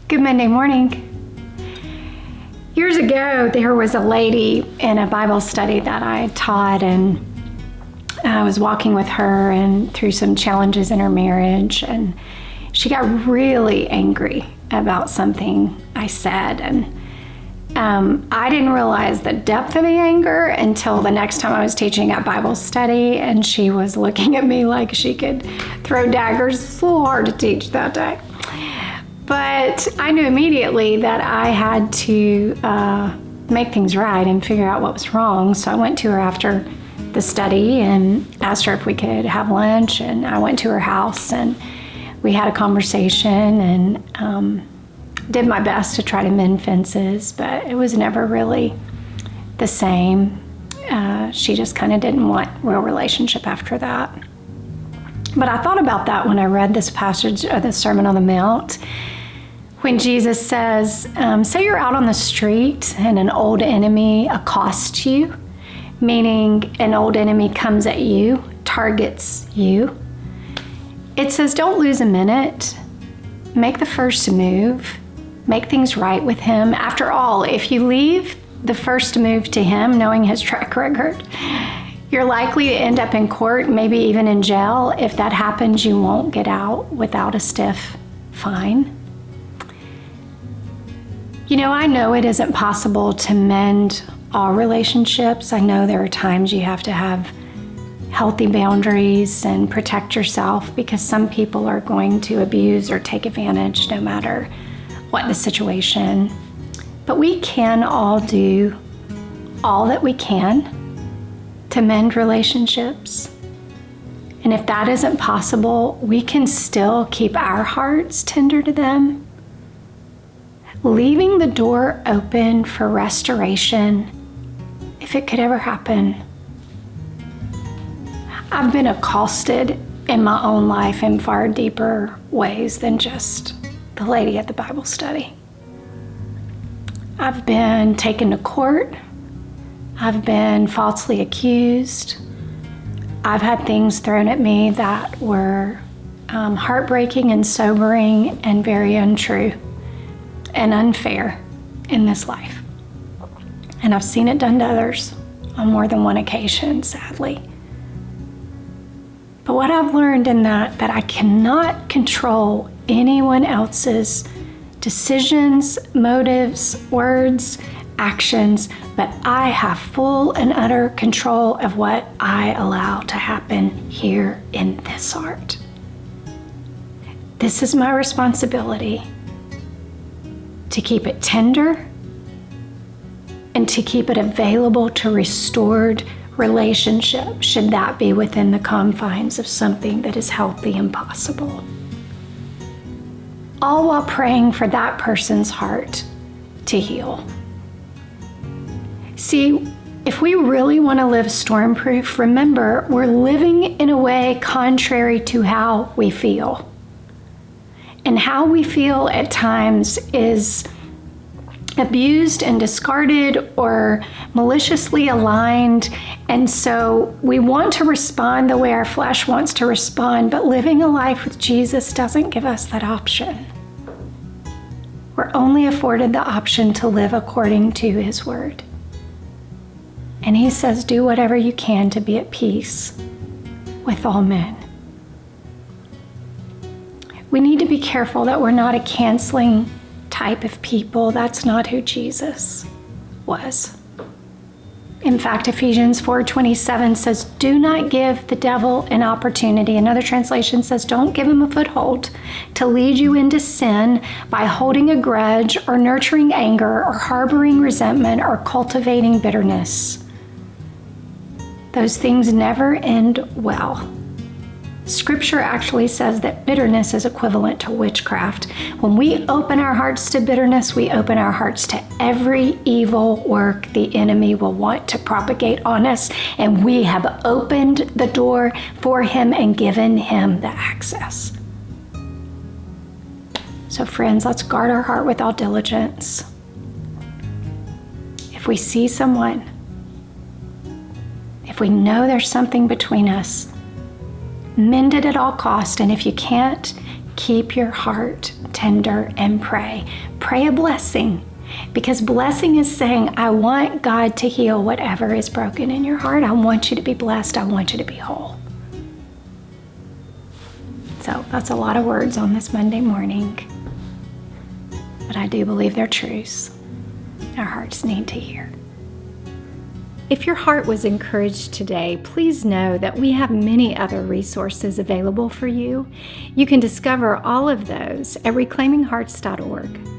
Good Monday morning. Years ago, there was a lady in a Bible study that I taught, and I was walking with her and through some challenges in her marriage, and she got really angry about something I said, and I didn't realize the depth of the anger until the next time I was teaching at Bible study, and she was looking at me like she could throw daggers. It's a little hard to teach that day. But I knew immediately that I had to make things right and figure out what was wrong. So I went to her after the study and asked her if we could have lunch. And I went to her house and we had a conversation and did my best to try to mend fences, but it was never really the same. She just kind of didn't want real relationship after that. But I thought about that when I read this passage of the Sermon on the Mount, when Jesus says, say you're out on the street and an old enemy accosts you, meaning an old enemy comes at you, targets you. It says, don't lose a minute. Make the first move. Make things right with him. After all, if you leave the first move to him, knowing his track record, you're likely to end up in court, maybe even in jail. If that happens, you won't get out without a stiff fine. You know, I know it isn't possible to mend all relationships. I know there are times you have to have healthy boundaries and protect yourself because some people are going to abuse or take advantage no matter what the situation. But we can all do all that we can to mend relationships. And if that isn't possible, we can still keep our hearts tender to them, leaving the door open for restoration if it could ever happen. I've been accosted in my own life in far deeper ways than just the lady at the Bible study. I've been taken to court. I've been falsely accused. I've had things thrown at me that were heartbreaking and sobering and very untrue and unfair in this life. And I've seen it done to others on more than one occasion, sadly. But what I've learned in that I cannot control anyone else's decisions, motives, words, actions, but I have full and utter control of what I allow to happen here in this heart. This is my responsibility, to keep it tender and to keep it available to restored relationship, should that be within the confines of something that is healthy and possible. All while praying for that person's heart to heal. See, if we really want to live stormproof, remember, we're living in a way contrary to how we feel. And how we feel at times is abused and discarded or maliciously aligned. And so we want to respond the way our flesh wants to respond, but living a life with Jesus doesn't give us that option. We're only afforded the option to live according to his word. And he says, do whatever you can to be at peace with all men. We need to be careful that we're not a canceling type of people. That's not who Jesus was. In fact, Ephesians 4:27 says, do not give the devil an opportunity. Another translation says, don't give him a foothold to lead you into sin by holding a grudge or nurturing anger or harboring resentment or cultivating bitterness. Those things never end well. Scripture actually says that bitterness is equivalent to witchcraft. When we open our hearts to bitterness, we open our hearts to every evil work the enemy will want to propagate on us, and we have opened the door for him and given him the access. So friends, let's guard our heart with all diligence. If we see someone, if we know there's something between us, mend it at all cost, and if you can't, keep your heart tender, and pray. Pray a blessing, because blessing is saying, I want God to heal whatever is broken in your heart. I want you to be blessed. I want you to be whole. So that's a lot of words on this Monday morning, but I do believe they're truths our hearts need to hear. If your heart was encouraged today, please know that we have many other resources available for you. You can discover all of those at reclaiminghearts.org.